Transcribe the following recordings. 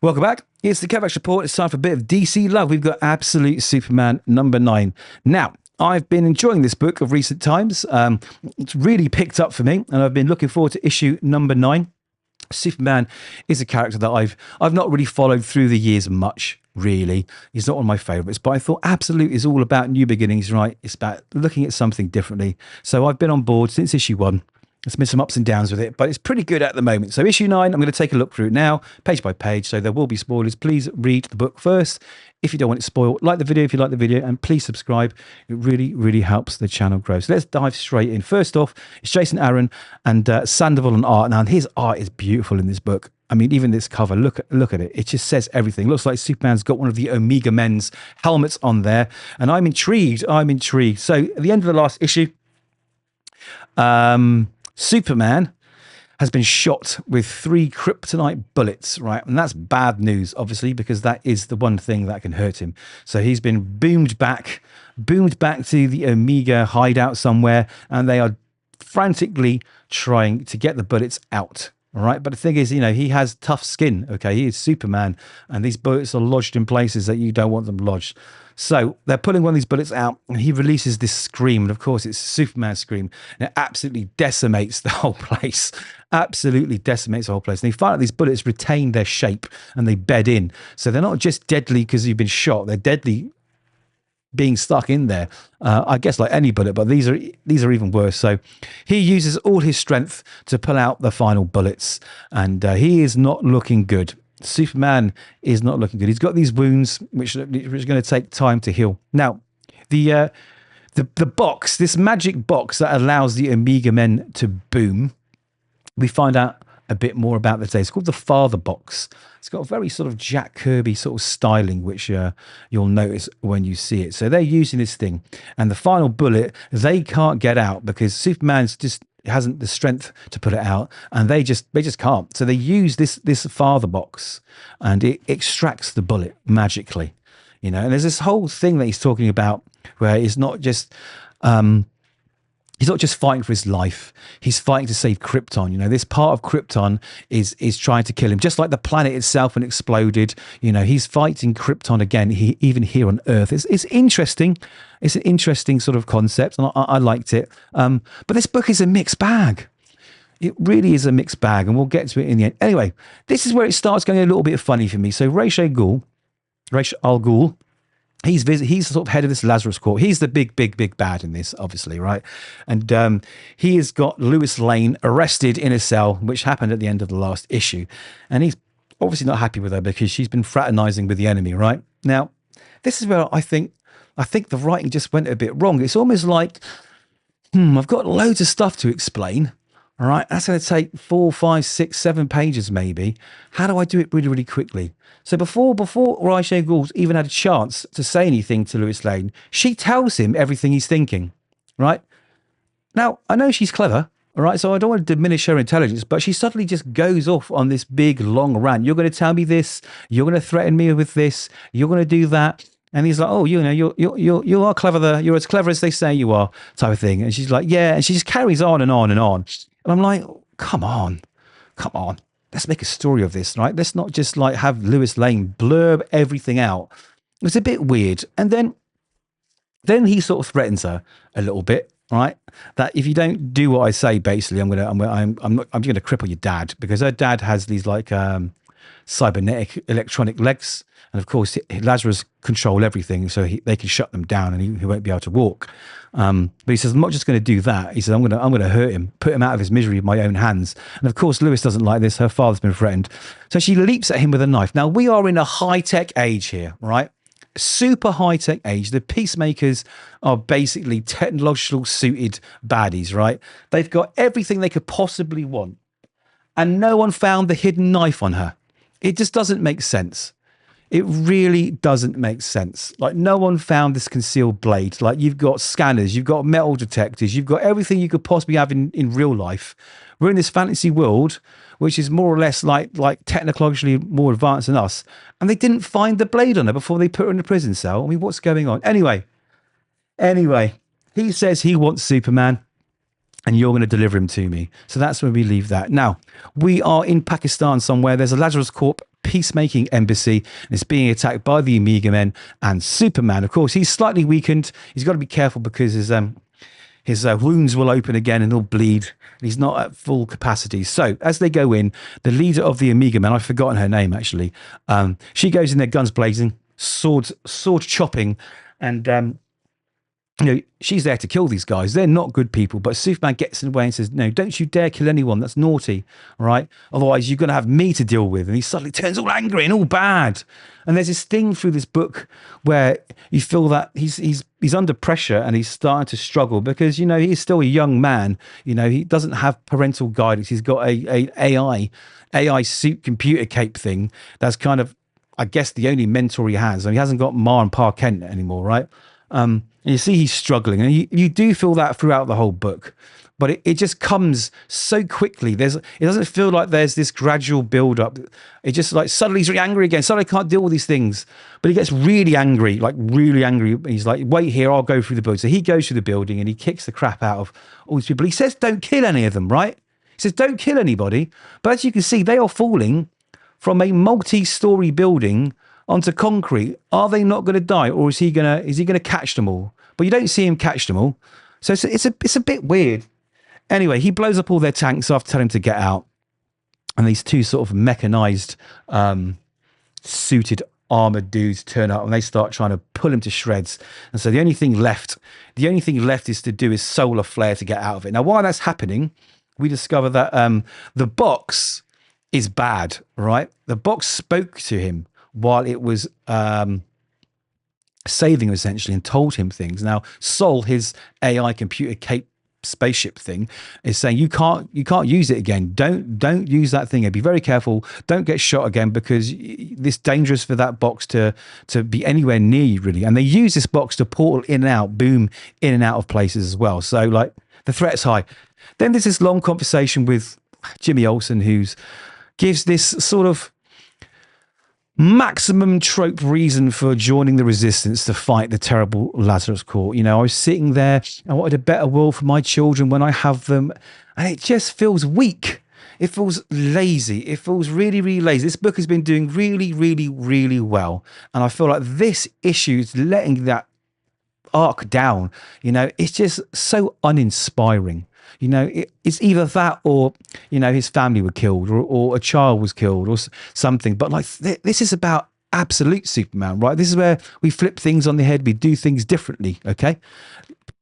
Welcome back. It's the Kovacs Report. It's time for a bit of DC love. We've got Absolute Superman #9. Now, I've been enjoying this book of recent times. It's really picked up for me, and I've been looking forward to issue #9. Superman is a character that I've not really followed through the years much, really. He's not one of my favourites, but I thought Absolute is all about new beginnings, right? It's about looking at something differently. So I've been on board since issue 1. There's been some ups and downs with it, but it's pretty good at the moment. So issue 9, I'm going to take a look through it now, page by page. So there will be spoilers. Please read the book first. If you don't want it spoiled, like the video if you like the video, and please subscribe. It really, really helps the channel grow. So let's dive straight in. First off, it's Jason Aaron and Sandoval on art. Now, and his art is beautiful in this book. I mean, even this cover, look at it. It just says everything. It looks like Superman's got one of the Omega Men's helmets on there. And I'm intrigued. So at the end of the last issue, Superman has been shot with 3 kryptonite bullets, right? And that's bad news, obviously, because that is the one thing that can hurt him. So he's been boomed back to the Omega hideout somewhere, and they are frantically trying to get the bullets out. All right. But the thing is, he has tough skin. Okay. He is Superman, and these bullets are lodged in places that you don't want them lodged. So they're pulling one of these bullets out, and he releases this scream. And of course, it's Superman's scream. And it absolutely decimates the whole place. Absolutely decimates the whole place. And you find out these bullets retain their shape and they bed in. So they're not just deadly because you've been shot. They're deadly being stuck in there, I guess, like any bullet, but these are even worse. So he uses all his strength to pull out the final bullets, and he is not looking good. Superman is not looking good. He's got these wounds which are going to take time to heal. Now, the box, this magic box that allows the Omega Men to boom, we find out a bit more about the day. It's called the Father Box. It's got a very sort of Jack Kirby sort of styling, which you'll notice when you see it. So they're using this thing, and the final bullet they can't get out because Superman's just hasn't the strength to put it out, and they just can't. So they use this Father Box, and it extracts the bullet magically, And there's this whole thing that he's talking about where it's not just he's not just fighting for his life. He's fighting to save Krypton. This part of Krypton is trying to kill him, just like the planet itself when it exploded. He's fighting Krypton again, even here on Earth. It's interesting. It's an interesting sort of concept, and I liked it. But this book is a mixed bag. It really is a mixed bag, and we'll get to it in the end. Anyway, this is where it starts going a little bit funny for me. So Ra's al Ghul, he's sort of head of this Lazarus Court. He's the big bad in this, obviously, right? And he has got Lois Lane arrested in a cell, which happened at the end of the last issue. And he's obviously not happy with her because she's been fraternizing with the enemy, right? Now, this is where I think the writing just went a bit wrong. It's almost like, I've got loads of stuff to explain. All right, that's going to take 4, 5, 6, 7 pages maybe. How do I do it really, really quickly? So before Ra's al Ghul even had a chance to say anything to Lois Lane, she tells him everything he's thinking, right? Now, I know she's clever, all right, so I don't want to diminish her intelligence, but she suddenly just goes off on this big, long rant. You're going to tell me this. You're going to threaten me with this. You're going to do that. And he's like, oh, you are clever. You're as clever as they say you are, type of thing. And she's like, yeah. And she just carries on and on and on. And I'm like, come on. Let's make a story of this, right? Let's not just like have Lois Lane blurb everything out. It's a bit weird. And then he sort of threatens her a little bit, right? That if you don't do what I say, basically, I'm gonna cripple your dad, because her dad has these like cybernetic electronic legs. And of course, Lazarus control everything, so they can shut them down, and he won't be able to walk. But he says, I'm not just going to do that. He says, I'm going to hurt him, put him out of his misery with my own hands. And of course, Lois doesn't like this. Her father's been threatened. So she leaps at him with a knife. Now, we are in a high-tech age here, right? Super high-tech age. The Peacemakers are basically technological suited baddies, right? They've got everything they could possibly want. And no one found the hidden knife on her. It just doesn't make sense. It really doesn't make sense. Like, no one found this concealed blade. Like, you've got scanners, you've got metal detectors, you've got everything you could possibly have in real life. We're in this fantasy world, which is more or less like technologically more advanced than us. And they didn't find the blade on her before they put her in a prison cell. I mean, what's going on? Anyway, he says he wants Superman. and you're going to deliver him to me. So that's where we leave that. Now, we are in Pakistan somewhere. There's a Lazarus Corp peacemaking embassy, and it's being attacked by the Omega Men and Superman. Of course, he's slightly weakened. He's got to be careful because his wounds will open again and he'll bleed. He's not at full capacity. So as they go in, the leader of the Omega Men, I've forgotten her name actually, she goes in there guns blazing, sword chopping, and she's there to kill these guys. They're not good people, but Superman gets in the way and says, no, don't you dare kill anyone. That's naughty, right? Otherwise, you're going to have me to deal with. And he suddenly turns all angry and all bad. And there's this thing through this book where you feel that he's under pressure and he's starting to struggle because, he's still a young man. He doesn't have parental guidance. He's got a AI suit computer cape thing. That's kind of, I guess, the only mentor he has. And he hasn't got Ma and Pa Kent anymore, right? And you see he's struggling, and you do feel that throughout the whole book, but it just comes so quickly. It doesn't feel like there's this gradual build up. It just like suddenly he's really angry again. Suddenly can't deal with these things, but he gets really angry, like really angry. He's like, wait here, I'll go through the building. So he goes through the building and he kicks the crap out of all these people. He says, don't kill any of them, right? He says, don't kill anybody. But as you can see, they are falling from a multi-story building onto concrete. Are they not going to die, or is he gonna catch them all? But you don't see him catch them all, so it's a bit weird. Anyway, he blows up all their tanks after telling them to get out, and these two sort of mechanized, suited, armored dudes turn up, and they start trying to pull him to shreds. And so the only thing left is to do his solar flare to get out of it. Now, while that's happening, we discover that the box is bad, right? The box spoke to him while it was saving him essentially and told him things. Now, Sol, his AI computer cape spaceship thing, is saying you can't use it again. Don't use that thing. Be very careful. Don't get shot again because it's dangerous for that box to be anywhere near you, really. And they use this box to portal in and out, boom, in and out of places as well. So like the threat's high. Then there's this long conversation with Jimmy Olsen, who's gives this sort of maximum trope reason for joining the resistance to fight the terrible Lazarus Corps. I was sitting there, I wanted a better world for my children when I have them, and it just feels weak. It feels lazy. It feels really, really lazy. This book has been doing really, really, really well, and I feel like this issue is letting that arc down. It's just so uninspiring. It's either that or, his family were killed or a child was killed or something. But like this is about absolute Superman, right? This is where we flip things on the head. We do things differently. Okay.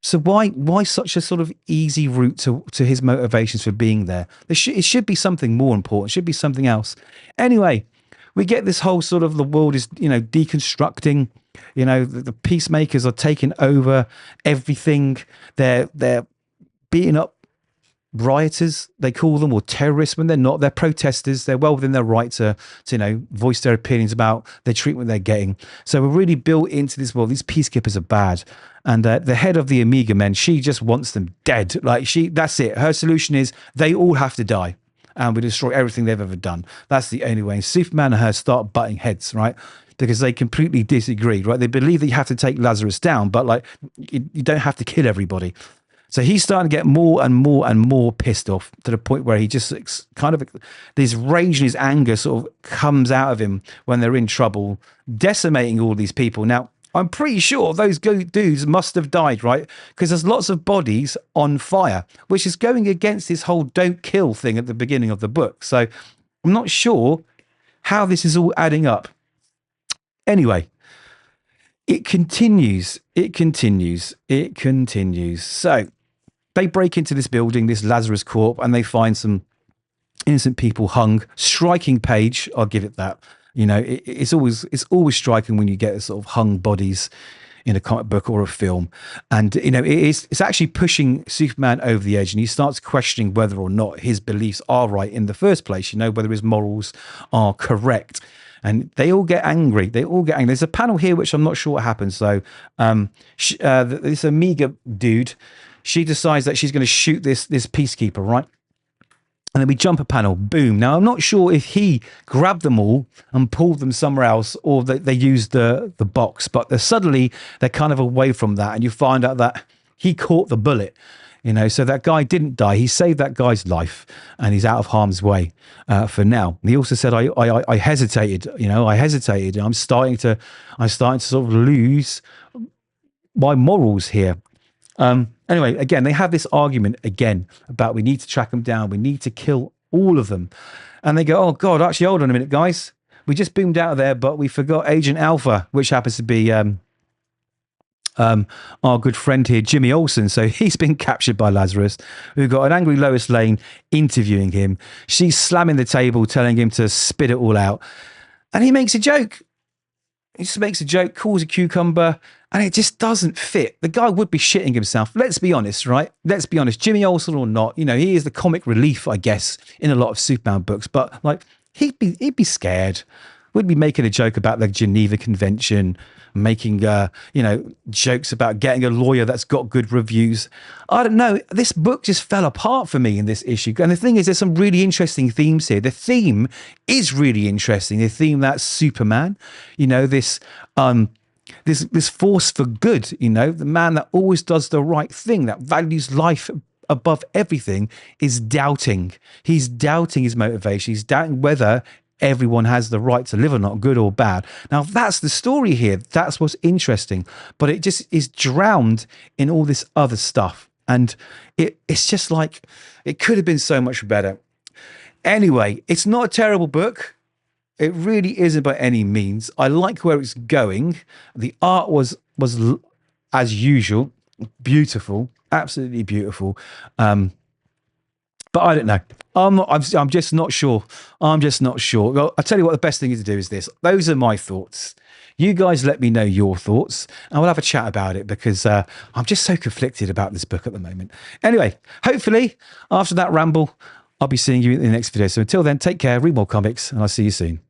So why such a sort of easy route to his motivations for being there? It should be something more important. It should be something else. Anyway, we get this whole sort of the world is, deconstructing. The peacemakers are taking over everything. They're beating up rioters, they call them, or terrorists when they're not. They're protesters. They're well within their right to voice their opinions about the treatment they're getting. So we're really built into this world. These peacekeepers are bad. And the head of the Omega Men, she just wants them dead. Like that's it. Her solution is they all have to die and we destroy everything they've ever done. That's the only way. And Superman and her start butting heads, right? Because they completely disagree, right? They believe that you have to take Lazarus down, but like you don't have to kill everybody. So he's starting to get more and more and more pissed off to the point where he just kind of, this rage and his anger sort of comes out of him when they're in trouble, decimating all these people. Now, I'm pretty sure those dudes must have died, right? Because there's lots of bodies on fire, which is going against this whole don't kill thing at the beginning of the book. So I'm not sure how this is all adding up. Anyway, it continues. So they break into this building, this Lazarus Corp, and they find some innocent people hung. Striking page, I'll give it that. It's always striking when you get sort of hung bodies in a comic book or a film, and it's actually pushing Superman over the edge, and he starts questioning whether or not his beliefs are right in the first place. Whether his morals are correct. And they all get angry. There's a panel here which I'm not sure what happens. So this Omega dude, she decides that she's going to shoot this peacekeeper, right? And then we jump a panel, boom. Now, I'm not sure if he grabbed them all and pulled them somewhere else, or they used the box, but suddenly they're kind of away from that. And you find out that he caught the bullet. You know, so that guy didn't die. He saved that guy's life, and he's out of harm's way for now. And he also said, I hesitated. You know, I hesitated. I'm starting to sort of lose my morals here. Anyway, again, they have this argument again about we need to track them down. We need to kill all of them. And they go, oh God, actually, hold on a minute, guys. We just boomed out of there, but we forgot Agent Alpha, which happens to be our good friend here, Jimmy Olsen. So he's been captured by Lazarus. We've got an angry Lois Lane interviewing him. She's slamming the table, telling him to spit it all out. And he makes a joke. He just makes a joke, calls a cucumber, and it just doesn't fit. The guy would be shitting himself. Let's be honest, right? Let's be honest. Jimmy Olsen or not, you know, he is the comic relief, I guess, in a lot of Superman books. But like, he'd be scared. We'd be making a joke about the Geneva Convention, making you know, jokes about getting a lawyer that's got good reviews. I don't know. This book just fell apart for me in this issue. And the thing is, there's some really interesting themes here. The theme is really interesting. The theme that's Superman. You know, this force for good. You know, the man that always does the right thing, that values life above everything, is doubting. He's doubting his motivation. He's doubting whether everyone has the right to live or not, good or bad. Now, that's the story here. That's what's interesting. But it just is drowned in all this other stuff. And it's just like, it could have been so much better. Anyway, it's not a terrible book. It really isn't by any means. I like where it's going. The art was as usual, beautiful, absolutely beautiful. But I don't know. I'm just not sure. I'm just not sure. Well, I'll tell you what, the best thing to do is this. Those are my thoughts. You guys let me know your thoughts, and we'll have a chat about it, because I'm just so conflicted about this book at the moment. Anyway, hopefully, after that ramble, I'll be seeing you in the next video. So until then, take care, read more comics, and I'll see you soon.